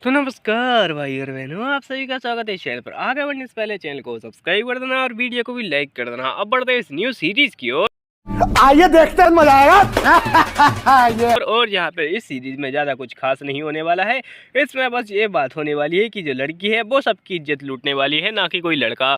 तो नमस्कार भाई और बहनों, आप सभी का स्वागत है इस चैनल पर। आगे बढ़ने से पहले चैनल को सब्सक्राइब कर देना और वीडियो को भी लाइक कर देना। अब बढ़ते हैं इस न्यू सीरीज की ओर। आइए देखते हैं, मजा आएगा। और यहाँ पे इस सीरीज में ज़्यादा कुछ खास नहीं होने वाला है। इसमें बस ये बात होने वाली है कि जो लड़की है वो सबकी इज्जत लूटने वाली है, ना कि कोई लड़का।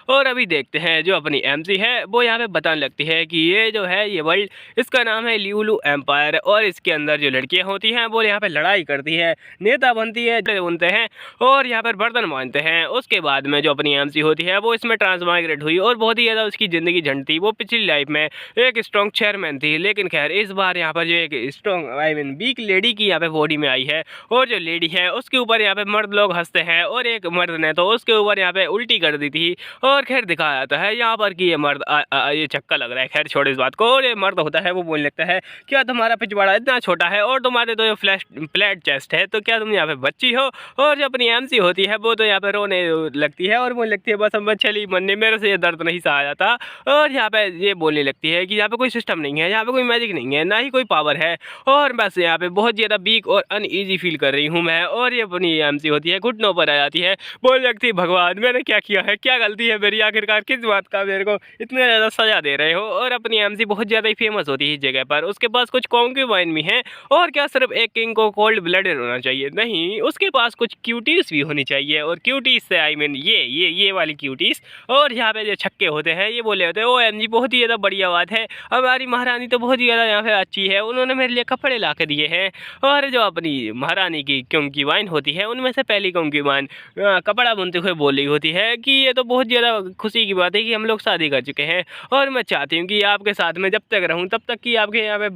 और अभी देखते हैं जो अपनी एमसी है वो यहाँ पे बताने लगती है कि ये जो है ये वर्ल्ड, इसका नाम है ल्यूलू एम्पायर, और इसके अंदर जो लड़कियां होती हैं वो यहाँ पे लड़ाई करती है, नेता बनती है, बनते हैं और यहाँ पर बर्तन मांजते हैं। उसके बाद में जो अपनी एमसी होती है वो इसमें ट्रांसमाइग्रेट हुई और बहुत ही ज़्यादा उसकी ज़िंदगी झंड थी। वो पिछली लाइफ में एक स्ट्रॉन्ग चेयरमैन थी, लेकिन खैर इस बार यहाँ पर जो एक स्ट्रॉन्ग वीक लेडी की यहाँ पे बॉडी में आई है, और जो लेडी है उसके ऊपर यहाँ पे मर्द लोग हंसते हैं, और एक मर्द ने तो उसके ऊपर यहाँ पे उल्टी कर दी थी। और खैर दिखाया जाता है यहाँ पर कि ये मर्द ये चक्का लग रहा है। खैर छोड़ इस बात को। और ये मर्द होता है वो बोलने लगता है, क्या तुम्हारा पिछवाड़ा इतना छोटा है और तुम्हारे तो ये फ्लैट चेस्ट है, तो क्या तुम यहाँ पे बच्ची हो। और जो अपनी एमसी होती है वो तो यहाँ पे रोने लगती है और बोलने लगती है, बस हम चली मरने, मेरे से ये दर्द नहीं सहा जाता। और यहाँ पे ये बोलने लगती है कि यहाँ पे कोई सिस्टम नहीं है, यहाँ पे कोई मैजिक नहीं है, ना ही कोई पावर है, और बस यहाँ पे बहुत ज़्यादा वीक और अनईजी फील कर रही हूँ मैं। और ये अपनी एमसी होती है घुटनों पर आ जाती है, बोलने लगती है, भगवान मैंने क्या किया है, क्या गलती है मेरी, आखिरकार किस बात का मेरे को इतना ज़्यादा सजा दे रहे हो। और अपनी एमसी बहुत ज़्यादा ही फेमस होती है इस जगह पर। उसके पास कुछ कॉन्क्यूबाइन भी हैं, और क्या सिर्फ एक किंग को कोल्ड ब्लडेड होना चाहिए, नहीं, उसके पास कुछ क्यूटीज भी होनी चाहिए। और क्यूटीज से आई मीन ये वाली क्यूटीज। और यहाँ पे जो छक्के होते हैं ये बोले होते हैं, ओ एम जी बहुत ही ज़्यादा बढ़िया बात है, हमारी महारानी तो बहुत ही ज़्यादा यहाँ पे अच्छी है, उन्होंने मेरे लिए कपड़े ला के दिए हैं। और जो अपनी महारानी की कॉन्क्यूबाइन होती है उनमें से पहली कॉन्क्यूबाइन कपड़ा बुनते हुए बोल रही होती है कि ये तो बहुत ज़्यादा खुशी की बात है कि हम लोग शादी कर चुके हैं, और मैं चाहती हूँ कि आपके साथ में जब तक रहूँ तब तक कि आपके यहाँ पे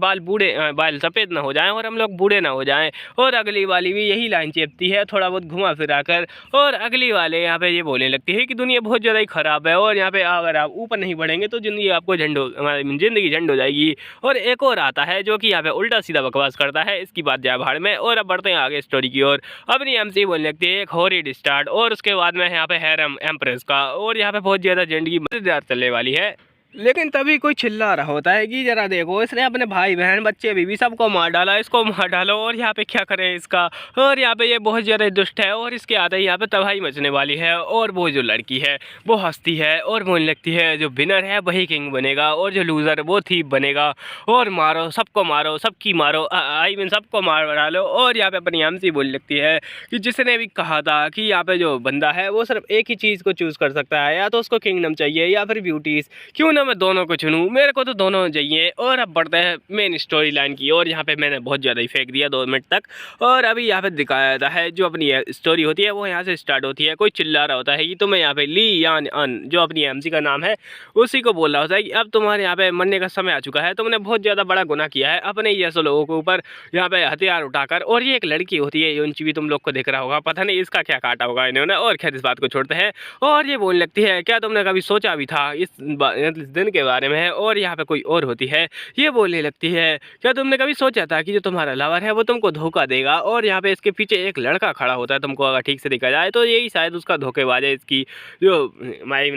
बाल सफ़ेद ना हो जाएं और हम लोग बूढ़े ना हो जाएं। और अगली वाली भी यही लाइन चेपती है थोड़ा बहुत घुमा फिरा कर, और अगली वाले यहाँ पे ये बोलने लगती है कि दुनिया बहुत ज़्यादा ही ख़राब है, और यहाँ पे अगर आप ऊपर नहीं बढ़ेंगे तो ज़िंदगी आपको ज़िंदगी झंड हो जाएगी। और एक और आता है जो कि यहाँ पे उल्टा सीधा बकवास करता है, इसकी बात जाए भाड़ में। और अब बढ़ते हैं आगे स्टोरी की ओर। अपनी एमसी बोलने लगती है एक हॉरिड स्टार्ट, और उसके बाद में यहाँ पे हैरम एम्प्रेस का, और यहाँ पे बहुत ज़्यादा ज़िंदगी मज़ेदार चलने वाली है। लेकिन तभी कोई चिल्ला रहा होता है कि जरा देखो, इसने अपने भाई बहन बच्चे बीवी सबको मार डाला, इसको मार डालो, और यहाँ पे क्या करें इसका। और यहाँ पे ये बहुत ज़्यादा दुष्ट है, और इसके आते ही यहाँ पे तबाही मचने वाली है। और वो जो लड़की है वो हंसती है और बोलने लगती है जो विनर है वही किंग बनेगा, और जो लूज़र वो थीप बनेगा, और मारो सबकी मारो, आई मीन सबको मार डालो। और यहाँ पे अपनी एमसी बोलने लगती है कि जिसने भी कहा था कि यहाँ पे जो बंदा है वो सिर्फ एक ही चीज़ को चूज़ कर सकता है, या तो उसको किंगडम चाहिए या फिर ब्यूटीज़, क्यों मैं दोनों को चुनूं, मेरे को तो दोनों चाहिए। और अब बढ़ते हैं मेन स्टोरी लाइन की और यहाँ पे मैंने बहुत ज़्यादा ही फेंक दिया 2 मिनट तक। और अभी यहाँ पे दिखाया जाता है जो अपनी स्टोरी होती है वो यहाँ से स्टार्ट होती है। कोई चिल्ला रहा होता है कि तुम्हें यहाँ पे ली यान अन, जो अपनी एमसी का नाम है, उसी को बोल रहा होता है कि अब तुम्हारे यहाँ पे मरने का समय आ चुका है, तुमने बहुत ज़्यादा बड़ा गुनाह किया है अपने जैसे लोगों के ऊपर यहाँ पे हथियार उठाकर। और ये एक लड़की होती है, यूंची भी तुम लोग को दिख रहा होगा, पता नहीं इसका क्या काटा होगा इन्होंने। और खैर इस बात को छोड़ते हैं। और ये बोलने लगती है, क्या तुमने कभी सोचा भी था इस दिन के बारे में है। और यहाँ पे कोई और होती है, ये बोलने लगती है, क्या तुमने कभी सोचा था कि जो तुम्हारा लवर है वो तुमको धोखा देगा। और यहाँ पे इसके पीछे एक लड़का खड़ा होता है, तुमको अगर ठीक से देखा जाए तो यही शायद उसका धोखेबाज है। इसकी जो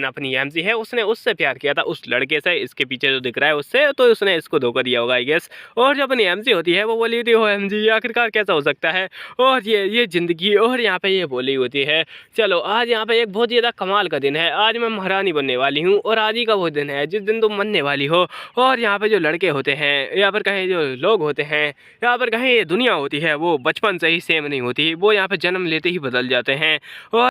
अपनी एमसी है उसने उससे प्यार किया था, उस लड़के से, इसके पीछे जो दिख रहा है उससे, तो उसने इसको धोखा दिया होगा आई गेस। और जो अपनी एमसी होती है वो बोली थी, ओ एमजी आखिरकार कैसा हो सकता है, और ये ज़िंदगी। और यहाँ पे ये बोली होती है, चलो आज यहाँ पे एक बहुत ज़्यादा कमाल का दिन है, आज मैं महारानी बनने वाली हूँ, और आज ही का वो दिन है जिस दिन तुम बनने वाली हो। और यहाँ पे जो लड़के होते हैं या फिर कहीं जो लोग होते हैं या फिर कहीं ये दुनिया होती है वो बचपन से ही सेम नहीं होती, वो यहाँ पे जन्म लेते ही बदल जाते हैं। और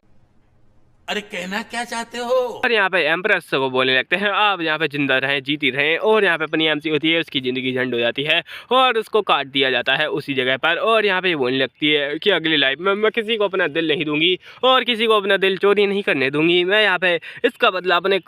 अरे कहना क्या चाहते हो। और यहाँ पे एम्प्रेस को बोलने लगते हैं आप यहाँ पे जिंदा रहें, जीती रहें। और यहाँ पे अपनी एमसी होती है, उसकी ज़िंदगी झंड हो जाती है और उसको काट दिया जाता है उसी जगह पर। और यहाँ पे ये बोलने लगती है कि अगली लाइफ में मैं किसी को अपना दिल नहीं दूंगी और किसी को अपना दिल चोरी नहीं करने दूंगी, मैं यहाँ पे इसका बदला अपने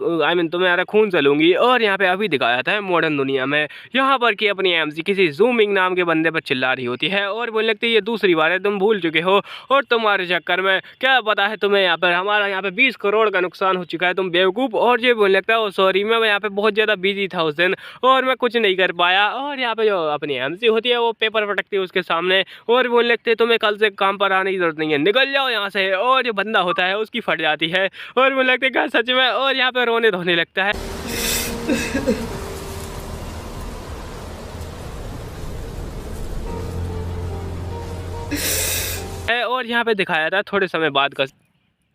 तुम्हारा खून से लूँगी। और यहाँ पे अभी दिखाया जाता है मॉडर्न दुनिया में, यहाँ पर कि अपनी एमसी किसी जूमिंग नाम के बंदे पर चिल्ला रही होती है और बोलने लगती है, ये दूसरी बार है, तुम भूल चुके हो, और तुम्हारे चक्कर में क्या पता है तुम्हें यहाँ पर हमारा यहाँ पे 20 करोड़ का नुकसान हो चुका है, तुम बेवकूफ़। और ये बोलने लगता है, सॉरी मैं यहाँ पे बहुत ज़्यादा बिजी था उस दिन और मैं कुछ नहीं कर पाया। और यहाँ पे जो अपनी एमसी होती है वो पेपर पटकती है उसके सामने और बोलने लगते हैं, तुम्हें कल से काम पर आने की जरूरत नहीं है, निकल जाओ यहाँ से। और जो बंदा होता है उसकी फट जाती है और बोलने लगते हैं क्या सच में, और यहाँ पे रोने धोने लगता है। और यहाँ पे दिखाया था थोड़े समय बाद का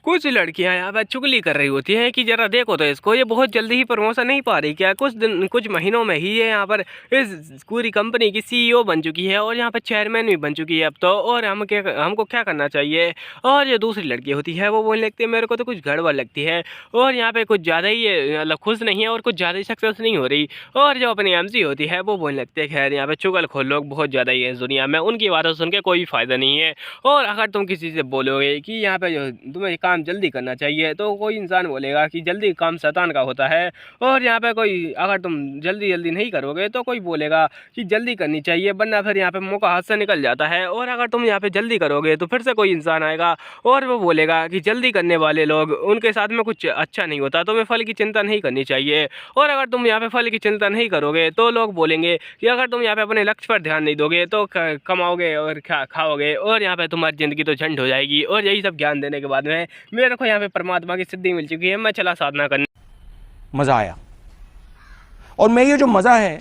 कुछ लड़कियां यहाँ पर चुगली कर रही होती हैं कि जरा देखो तो इसको, ये बहुत जल्दी ही प्रमोशन नहीं पा रही क्या, कुछ महीनों में ही ये यहाँ पर इस पूरी कंपनी की सीईओ बन चुकी है और यहाँ पर चेयरमैन भी बन चुकी है अब तो, और हमको क्या करना चाहिए। और जो दूसरी लड़की होती है वो बोलने लगती है मेरे को तो कुछ गड़बड़ लगती है, और यहाँ पे कुछ ज़्यादा ही ये मतलब खुश नहीं है और कुछ ज़्यादा ही सक्सेस नहीं हो रही। और जो अपनी एमसी होती है वो बोलने लगती है खैर यहाँ पे चुगलखोर लोग बहुत ज़्यादा ही है इस दुनिया में, उनकी बातों सुन के कोई फ़ायदा नहीं है। और अगर तुम किसी से बोलोगे कि यहाँ पे जो तुम्हें काम जल्दी करना चाहिए तो कोई इंसान बोलेगा कि जल्दी काम शैतान का होता है। और यहाँ पे कोई अगर तुम जल्दी नहीं करोगे तो कोई बोलेगा कि जल्दी करनी चाहिए वरना फिर यहाँ पे मौका हाथ से निकल जाता है। और अगर तुम यहाँ पे जल्दी करोगे तो फिर से कोई इंसान आएगा और वो बोलेगा कि जल्दी करने वाले लोग उनके साथ में कुछ अच्छा नहीं होता, तुम्हें फल की चिंता नहीं करनी चाहिए। और अगर तुम यहाँ पे फल की चिंता नहीं करोगे तो लोग बोलेंगे कि अगर तुम यहाँ पे अपने लक्ष्य पर ध्यान नहीं दोगे तो कमाओगे और खाओगे और यहाँ पे तुम्हारी ज़िंदगी तो झंड हो जाएगी। और यही सब ज्ञान देने के बाद में मेरे को यहाँ पे परमात्मा की सिद्धि मिल चुकी है, मैं चला साधना करने। मजा आया और मैं ये जो मजा है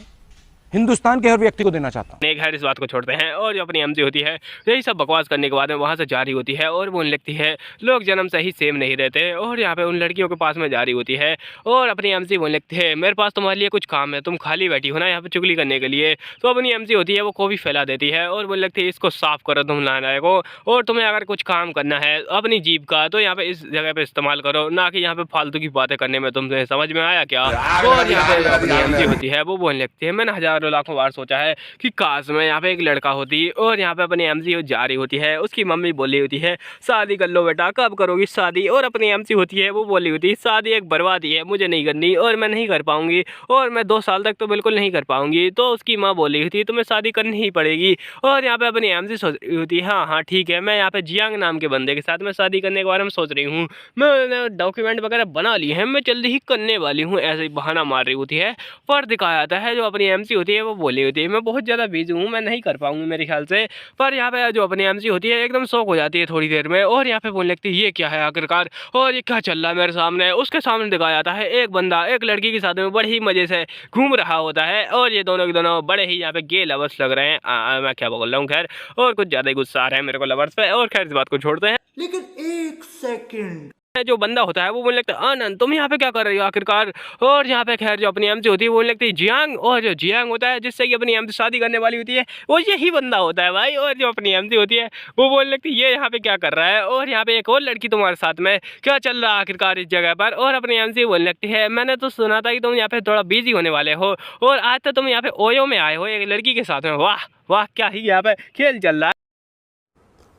हिंदुस्तान के हर व्यक्ति को देना चाहता हूँ। एक खैर इस बात को छोड़ते हैं और जो अपनी एमसी होती है यही सब बकवास करने के बाद में वहाँ से जा रही होती है और बोलने लगती है लोग जन्म से ही सेम नहीं रहते। और यहाँ पे उन लड़कियों के पास में जा रही होती है और अपनी एमसी बोलने लगती है मेरे पास तुम्हारे लिए कुछ काम है, तुम खाली बैठी हो ना यहाँ पे चुगली करने के लिए। तो अपनी एमसी होती है वो कॉफ़ी फैला देती है और बोलने लगती है इसको साफ करो तुम नालायक को, और तुम्हें अगर कुछ काम करना है अपनी जीभ का तो यहाँ पे इस जगह पे इस्तेमाल करो, ना कि यहाँ पे फालतू की बातें करने में। तुम्हें समझ में आया क्या? और यहाँ पे अपनी एमसी होती है वो बोलने लगती है मैंने हजारों लाखों बार सोचा है कि काश में यहाँ पे एक लड़का होती। और यहाँ पे अपनी एमसी जा रही होती है, उसकी मम्मी बोली होती है शादी कर लो बेटा, कब करोगी शादी। और अपनी एमसी होती है वो बोली होती है शादी एक बर्बादी है, मुझे नहीं करनी और मैं नहीं कर पाऊंगी और मैं 2 साल तक तो बिल्कुल नहीं कर पाऊंगी। तो उसकी माँ बोली होती है तुम्हें शादी करनी ही पड़ेगी। और यहाँ पे अपनी एमसी सोच रही होती है हाँ ठीक है, मैं यहाँ पे जियांग नाम के बंदे के साथ मैं शादी करने के बारे में सोच रही हूँ, मैं डॉक्यूमेंट वगैरह बना लिए हैं, मैं जल्दी ही करने वाली हूँ, ऐसे ही बहाना मार रही होती है। पर दिखाया जाता है जो अपनी एमसी होती है वो बोली होती है मैं बहुत ज़्यादा बिजी हूँ, मैं नहीं कर पाऊंगी मेरे ख्याल से। पर यहाँ पे जो अपनी एमसी होती है एकदम शौक हो जाती है थोड़ी देर में और यहाँ पे बोलने लगती है ये क्या है आखिरकार और ये क्या चल रहा है मेरे सामने। उसके सामने दिखाया जाता है एक बंदा एक लड़की के साथ में बड़े ही मज़े से घूम रहा होता है और ये दोनों के दोनों बड़े ही यहाँ पे गे लवर्स लग रहे हैं। मैं क्या बोल रहा हूँ खैर, और कुछ ज़्यादा ही गुस्सा आ रहा है मेरे को लवर्स पे। और खैर इस बात को छोड़ते हैं, लेकिन एक सेकंड जो बंदा होता है वो बोलने लगता है आनंद तुम यहाँ पे क्या कर रही हो आखिरकार। और यहाँ पे खैर जो अपनी एमसी होती है वो बोलने लगती है जियांग, और जो जियांग होता है जिससे कि अपनी एमसी शादी करने वाली होती है वो यही बंदा होता है भाई। और जो अपनी एमसी होती है वो बोलने लगती है ये यहाँ पे क्या कर रहा है और यहाँ पे एक और लड़की तुम्हारे साथ में क्या चल रहा है आखिरकार इस जगह पर। और अपनी एमसी बोलने लगती है मैंने तो सुना था कि तुम यहाँ पे थोड़ा बिजी होने वाले हो और आज तो तुम यहाँ पे ओयो में आए हो एक लड़की के साथ में, वाह वाह क्या ही यहाँ पे खेल चल रहा है।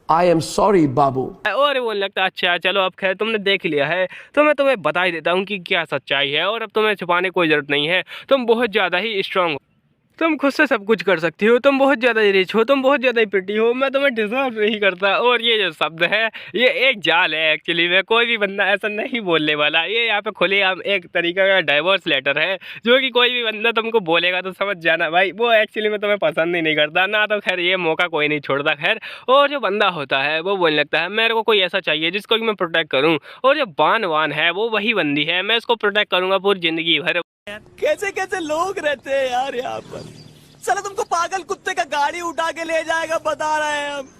I am sorry बाबू। और वो लगता है अच्छा चलो अब खैर तुमने देख लिया है तो मैं तुम्हें बता ही देता हूँ कि क्या सच्चाई है और अब तुम्हें छुपाने कोई ज़रूरत नहीं है, तुम बहुत ज़्यादा ही स्ट्रांग हो, तुम खुद से सब कुछ कर सकती हो, तुम बहुत ज़्यादा ही रिच हो, तुम बहुत ज़्यादा ही प्रिटी हो, मैं तुम्हें डिजर्व नहीं करता। और ये जो शब्द है ये एक जाल है एक्चुअली में, कोई भी बंदा ऐसा नहीं बोलने वाला। ये यहाँ पे खुलेआम एक तरीका का डाइवोर्स लेटर है जो कि कोई भी बंदा तुमको बोलेगा तो समझ जाना भाई वो एक्चुअली में तुम्हें पसंद ही नहीं करता ना। तो खैर ये मौका कोई नहीं छोड़ता खैर। और जो बंदा होता है वो बोलने लगता है मेरे को कोई ऐसा चाहिए जिसको कि मैं प्रोटेक्ट करूँ, और जो बान है वो वही बंदी है, मैं इसको प्रोटेक्ट करूँगा पूरी ज़िंदगी भर। कैसे कैसे लोग रहते हैं यार यहाँ पर, साला तुमको पागल कुत्ते का गाड़ी उठा के ले जाएगा बता रहे हैं हम।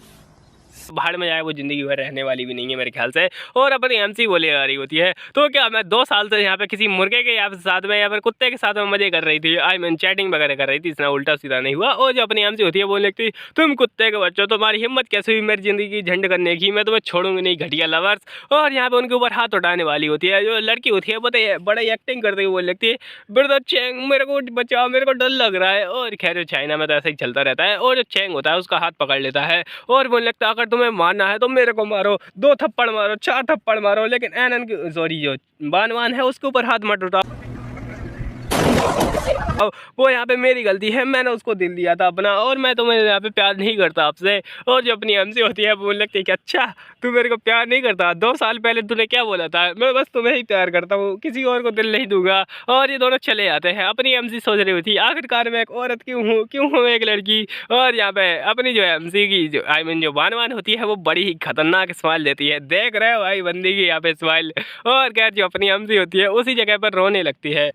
भाड़ में जाए वो ज़िंदगी भर रहने वाली भी नहीं है मेरे ख्याल से। और अपनी एमसी बोले आ रही होती है तो क्या मैं 2 साल से यहाँ पे किसी मुर्गे के या साथ में या फिर कुत्ते के साथ में मजे कर रही थी, आई मीन चैटिंग वगैरह कर रही थी, इतना उल्टा सीधा नहीं हुआ। और जो अपनी एमसी होती है बोलने लगती तुम कुत्ते के बच्चों तुम्हारी हिम्मत कैसे हुई मेरी ज़िंदगी की झंड करने की, मैं तुम्हें छोड़ूंगी नहीं घटिया लवर्स। और यहाँ पे उनके ऊपर हाथ उठाने वाली होती है, जो लड़की होती है बताइए बड़ा एक्टिंग करते हुए बोलने लगती है ब्रदर चैंग मेरे को बचाओ मेरे को डर लग रहा है। और खैर चाइना में तो ऐसा ही चलता रहता है। और जो चैंग होता है उसका हाथ पकड़ लेता है और बोलने लगता है अगर तुम्हें मारना है तो मेरे को मारो, 2 थप्पड़ मारो 4 थप्पड़ मारो, लेकिन एनन की सॉरी जो बानवान है उसके ऊपर हाथ मत उठाओ, वो यहाँ पे मेरी गलती है, मैंने उसको दिल दिया था अपना और मैं तुम्हें यहाँ पे प्यार नहीं करता आपसे। और जो अपनी एमसी होती है बोलने लगती है कि अच्छा तू मेरे को प्यार नहीं करता, 2 साल पहले तूने क्या बोला था, मैं बस तुम्हें ही प्यार करता हूँ किसी और को दिल नहीं दूंगा। और ये दोनों चले जाते हैं। अपनी एमसी सोच रही होती आखिरकार मैं एक औरत क्यों हूँ एक लड़की। और यहाँ पे अपनी जो एमसी की जो आई मीन जो बानवान होती है वो बड़ी ही खतरनाक स्माइल देती है, देख रहे हो भाई बंदी की यहाँ पे स्माइल। और खैर जो अपनी एमसी होती है उसी जगह पर रोने लगती है।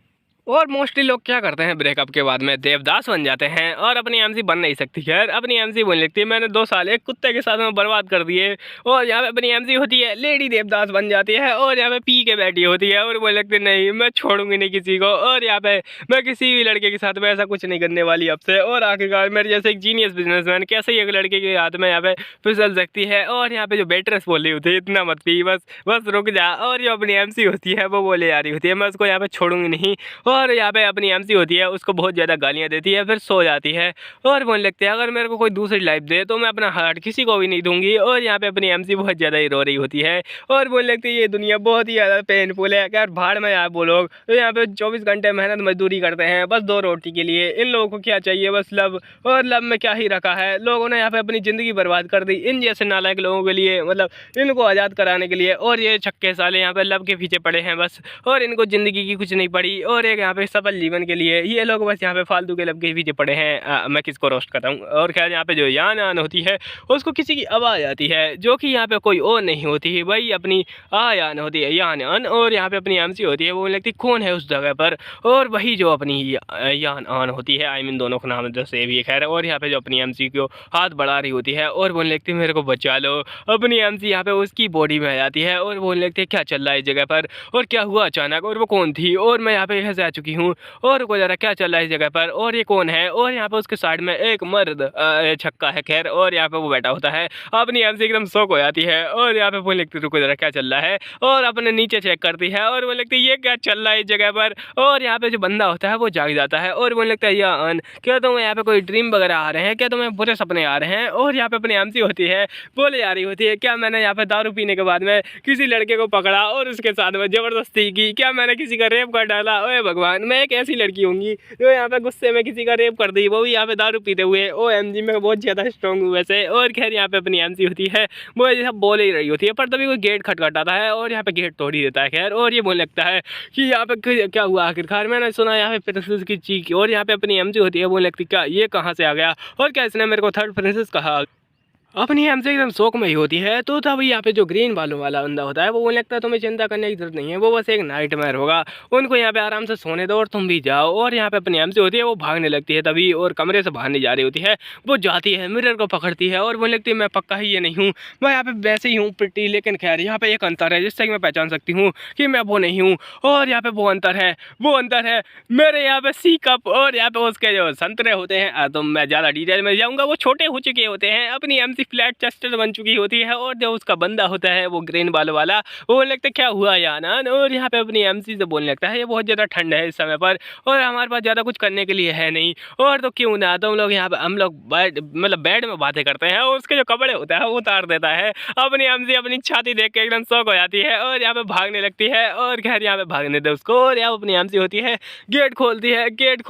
और मोस्टली लोग क्या करते हैं ब्रेकअप के बाद में देवदास बन जाते हैं और अपनी एमसी बन नहीं सकती। खैर अपनी एमसी बोलने लगती है मैंने 2 साल एक कुत्ते के साथ में बर्बाद कर दिए, और यहाँ पे अपनी एमसी होती है लेडी देवदास बन जाती है और यहाँ पे पी के बैठी होती है और बोलने लगती है नहीं मैं छोड़ूंगी नहीं किसी को, और यहाँ पे मैं किसी भी लड़के के साथ में ऐसा कुछ नहीं करने वाली अब से। और आखिरकार मेरे जैसे एक जीनियस बिजनेसमैन कैसे ही एक लड़के के हाथ में यहाँ पे फिसल सकती है। और यहाँ पे जो वेट्रेस बोल रही होती है इतना मत पी, बस रुक जा, और जो अपनी एमसी होती है वो बोले जा रही होती है मैं उसको यहाँ पे छोड़ूंगी नहीं, और यहाँ पे अपनी एमसी होती है उसको बहुत ज़्यादा गालियाँ देती है, फिर सो जाती है और बोलने लगती है अगर मेरे को कोई दूसरी लाइफ दे तो मैं अपना हार्ट किसी को भी नहीं दूंगी। और यहाँ पे अपनी एमसी बहुत ज़्यादा ही रो रही होती है और बोलने लगती है ये दुनिया बहुत ही ज़्यादा पेनफुल है, यार भाड़ में यार वो लोग तो यहाँ पे 24 घंटे मेहनत मजदूरी करते हैं बस 2 रोटी के लिए, इन लोगों को क्या चाहिए बस लव, और लव में क्या ही रखा है, लोगों ने यहाँ पे अपनी ज़िंदगी बर्बाद कर दी इन जैसे नालायक लोगों के लिए, मतलब इनको आज़ाद कराने के लिए। और ये छक्के साले यहाँ पे लव के पीछे पड़े हैं बस, और इनको ज़िंदगी की कुछ नहीं पड़ी, और एक यहाँ पे सफल जीवन के लिए ये लोग बस यहाँ पे फालतू के लब के पीछे पड़े हैं। मैं किसको रोस्ट कर रहा हूँ। और खैर यहाँ पे जो यान आन होती है उसको किसी की आवाज़ आती है जो कि यहाँ पे कोई और नहीं होती है, वही अपनी यान होती है यान आन, और यहाँ पे अपनी एमसी होती है वो लगती कौन है उस जगह पर, और वही जो अपनी यान आन होती है आई मीन दोनों का नाम जो सेम ही है। खैर और यहाँ पे जो अपनी एमसी को हाथ बढ़ा रही होती है और बोलने लगती है मेरे को बचा लो, अपनी एमसी यहाँ पे उसकी बॉडी में आ जाती है और बोलने लगती है क्या चल रहा है इस जगह पर और क्या हुआ अचानक, और वो कौन थी और मैं यहाँ पे कैसे आ चुकी हूँ, और को जरा क्या चल रहा है इस जगह पर और ये कौन है। और यहाँ पे उसके साइड में एक मर्द छक्का है खैर, और यहाँ पे वो बैठा होता है अपनी एमसी एकदम शौक हो जाती है और यहाँ पे वो लिखती रुको जरा क्या चल रहा है, और अपने नीचे चेक करती है और वो लिखती ये क्या चल रहा है इस जगह पर। और यहाँ पे जो बंदा होता है वो जाग जाता है और वो लगता है यान क्या तुम्हें यहाँ पे कोई ड्रीम वगैरह आ रहे हैं, क्या तुम्हें बुरे सपने आ रहे हैं। और यहाँ पे अपनी एमसी होती है बोले जा रही होती है क्या मैंने यहाँ पे दारू पीने के बाद में किसी लड़के को पकड़ा और उसके साथ में जबरदस्ती की, क्या मैंने किसी का रेप कर डाला, ओए भगवान मैं एक ऐसी लड़की होंगी जो यहाँ पे गुस्से में किसी का रेप कर दी, वो भी यहाँ पे दारू पीते हुए। OMG मैं बहुत ज़्यादा स्ट्रॉन्ग हूँ वैसे। और खैर यहाँ पे अपनी एमसी होती है वो ये सब बोल ही रही होती है पर तभी कोई गेट खटखटाता है और यहाँ पे गेट तोड़ ही देता है खैर, और ये बोलने लगता है कि यहाँ पे क्या हुआ आखिरकार, मैंने सुना यहाँ पे प्रिंसेस की चीख, और यहाँ पे अपनी एमसी होती है बोलने लगती क्या ये कहाँ से आ गया और क्या इसने मेरे को थर्ड प्रिंसेस कहा। अपनी एमसी एकदम शौक में ही होती है तो तभी यहाँ पे जो ग्रीन बालों वाला बंदा होता है वो बोलने लगता है तुम्हें चिंता करने की जरूरत नहीं है, वो बस एक नाइटमेयर होगा, उनको यहाँ पे आराम से सोने दो और तुम भी जाओ। और यहाँ पे अपनी एमसी होती है वो भागने लगती है तभी, और कमरे से बाहर नहीं जा रही होती है, वो जाती है मिरर को पकड़ती है और बोलने लगती है मैं पक्का ही ये नहीं हूँ, मैं यहाँ पे वैसे ही हूँ प्रिटी, लेकिन खैर यहाँ पे एक अंतर है जिससे मैं पहचान सकती हूँ कि मैं वो नहीं हूँ। और यहाँ पे वो अंतर है मेरे यहाँ पे सी कप, और यहाँ पे उसके जो संतरे होते हैं तो मैं ज़्यादा डिटेल में जाऊँगा, वो छोटे हो चुके होते हैं, अपनी एमसी फ्लैट चेस्टेड बन चुकी होती है। और जो उसका बंदा होता है वो ग्रीन बालों वाला वो बोलने लगता है क्या हुआ यान, और यहाँ पे अपनी एमसी से बोलने लगता है ये बहुत ज़्यादा ठंड है इस समय पर और हमारे पास ज़्यादा कुछ करने के लिए है नहीं, और तो क्यों ना तुम लोग यहाँ पे हम लोग बेड में बातें करते हैं, और उसके जो कपड़े होता है वो उतार देता है। अपनी एमसी अपनी छाती देख के एकदम शौक हो जाती है और यहाँ पे भागने लगती है, और खैर यहाँ पे भागने दे उसको। और यहाँ अपनी एमसी होती है गेट खोलती है, गेट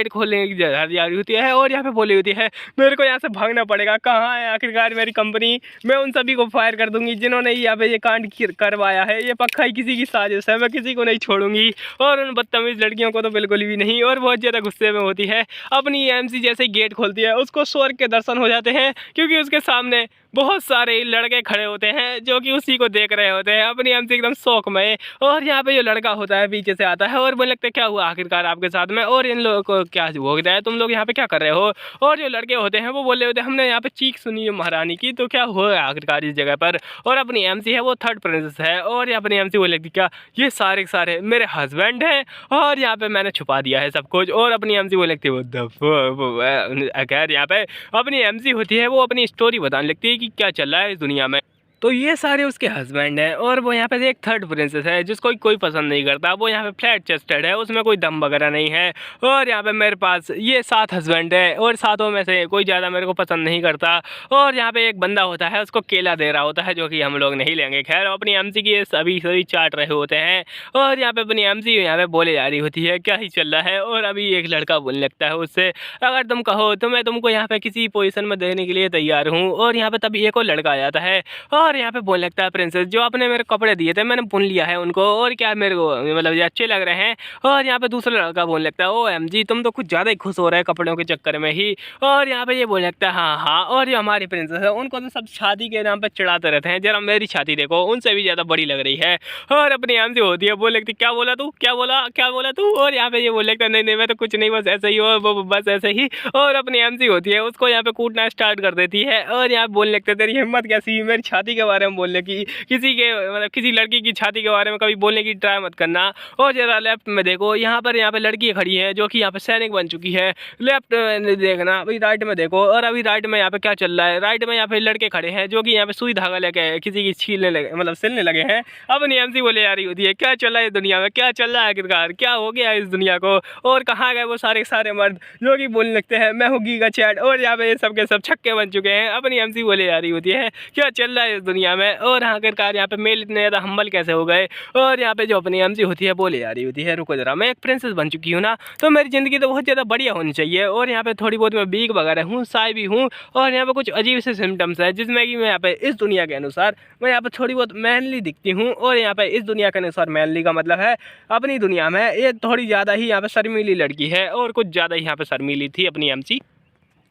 खोलने की जा रही होती है और यहाँ पे बोली होती है मेरे को यहाँ से भागना पड़ेगा, कहाँ है आखिरकार मेरी कंपनी, मैं उन सभी को फायर कर दूंगी जिन्होंने यहाँ पे ये कांड करवाया है, ये पक्का ही किसी की साजिश है, मैं किसी को नहीं छोड़ूंगी और उन बदतमीज लड़कियों को तो बिल्कुल भी नहीं। और बहुत ज़्यादा गुस्से में होती है अपनी एमसी जैसे ही गेट खोलती है उसको स्वर्ग के दर्शन हो जाते हैं क्योंकि उसके सामने बहुत सारे लड़के खड़े होते हैं जो कि उसी को देख रहे होते हैं। अपनी एमसी एकदम शौक में, और यहाँ पे जो लड़का होता है पीछे से आता है और बोलने लगता है क्या हुआ आखिरकार आपके साथ में, और इन लोगों को क्या हो गया है, तुम लोग यहाँ पे क्या कर रहे हो। और जो लड़के होते हैं वो बोल रहे होते हैं हमने यहाँ पे चीख सुनी है महारानी की, तो क्या हुआ आखिरकार इस जगह पर। और अपनी एमसी है वो थर्ड प्रिंसेस है, और अपनी एमसी बोल लगती क्या ये सारे के सारे मेरे हस्बैंड हैं और यहाँ पे मैंने छुपा दिया है सब कुछ। और अपनी एमसी बोल लगती है खैर यहाँ पे अपनी एमसी होती है वो अपनी स्टोरी बताने लगती है कि क्या चल रहा है इस दुनिया में। तो ये सारे उसके हस्बैंड हैं और वो यहाँ पे एक थर्ड प्रिंसेस है जिसको कोई पसंद नहीं करता, वो यहाँ पे फ्लैट चेस्टेड है, उसमें कोई दम वगैरह नहीं है। और यहाँ पे मेरे पास ये 7 हस्बैंड है और 7 में से कोई ज़्यादा मेरे को पसंद नहीं करता। और यहाँ पे एक बंदा होता है उसको केला दे रहा होता है जो कि हम लोग नहीं लेंगे। खैर अपनी एमसी की सभी चाट रहे होते हैं और यहाँ पे अपनी एमसी यहाँ पे बोले जा रही होती है क्या ही चल रहा है। और अभी एक लड़का बोलने लगता है उससे अगर तुम कहो तो मैं तुमको यहाँ पे किसी पोजीशन में देने के लिए तैयार हूँ। और यहाँ पे तभी एक और लड़का आ जाता है और और यहाँ पे बोलने लगता है प्रिंसेस जो आपने मेरे कपड़े दिए थे मैंने बुन लिया है उनको, और क्या मेरे को मतलब ये अच्छे लग रहे हैं। और यहाँ पे दूसरा लड़का बोलने लगता है ओ एमजी तुम तो कुछ ज़्यादा ही खुश हो रहे हैं कपड़ों के चक्कर में ही। और यहाँ पे ये बोलने लगता है हाँ हाँ, और जो हमारी प्रिंसेस है उनको तो सब शादी के नाम पे चिढ़ाते रहते हैं, जरा मेरी छाती देखो उनसे भी ज़्यादा बड़ी लग रही है। और अपनी एमजी होती है बोल लगती क्या बोला तू, क्या बोला तू। और यहाँ पे ये बोल लगता है नहीं मैं तो कुछ नहीं बस ऐसे ही हो, बस ऐसे ही। और अपनी एमजी होती है उसको यहाँ पे कूटना स्टार्ट कर देती है। और यहाँ बोलने लगते तेरी हिम्मत कैसी मेरी छाती के बारे में बोलने की, किसी के मतलब किसी लड़की की छाती के बारे में कभी बोलने की ट्राई मत करना। और जरा लेफ्ट में देखो यहाँ पे लड़की खड़ी है जो कि यहाँ पे सैनिक बन चुकी है, लेफ्ट में देखना, अभी राइट में देखो। और अभी राइट में यहाँ पे क्या चल रहा है, राइट में यहाँ पे लड़के खड़े हैं जो कि यहाँ पे सुई धागा लेके किसी की छीलने लगे मतलब सिलने लगे हैं। अपनी एमसी बोले जा रही होती है क्या चल रहा है दुनिया में, क्या चल रहा है आखिरकार, क्या हो गया इस दुनिया को, और कहाँ गए वो सारे मर्द जो कि बोलने लगते हैं मैं हूँ गीगा चैट। और यहाँ पे ये सब के सब छक्के बन चुके हैं। अपनी एमसी बोले जा रही होती है क्या चल रहा है इस दुनिया में, और आखिरकार यहाँ पे मेल इतने ज़्यादा हम्बल कैसे हो गए। और यहाँ पे जो अपनी एमसी होती है बोले जा रही होती है रुको जरा मैं एक प्रिंसेस बन चुकी हूँ ना तो मेरी ज़िंदगी तो बहुत ज़्यादा बढ़िया होनी चाहिए। और यहाँ पे थोड़ी बहुत मैं वीक वगैरह हूँ, साई भी हूँ, और यहाँ पे कुछ अजीब से सिम्टम्स है जिसमें कि मैं यहाँ पे इस दुनिया के अनुसार मैं यहाँ पे थोड़ी बहुत मैनली दिखती हूँ। और यहाँ पे इस दुनिया के अनुसार मैनली का मतलब है अपनी दुनिया में ये थोड़ी ज़्यादा ही यहाँ पे शर्मीली लड़की है, और कुछ ज़्यादा ही यहाँ पे शर्मीली थी अपनी एमसी।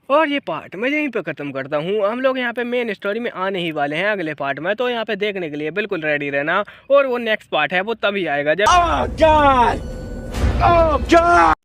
और ये पार्ट मैं यहीं पे ख़त्म करता हूँ। हम लोग यहाँ पे मेन स्टोरी में आने ही वाले हैं अगले पार्ट में, तो यहाँ पे देखने के लिए बिल्कुल रेडी रहना। और वो नेक्स्ट पार्ट है वो तभी आएगा जब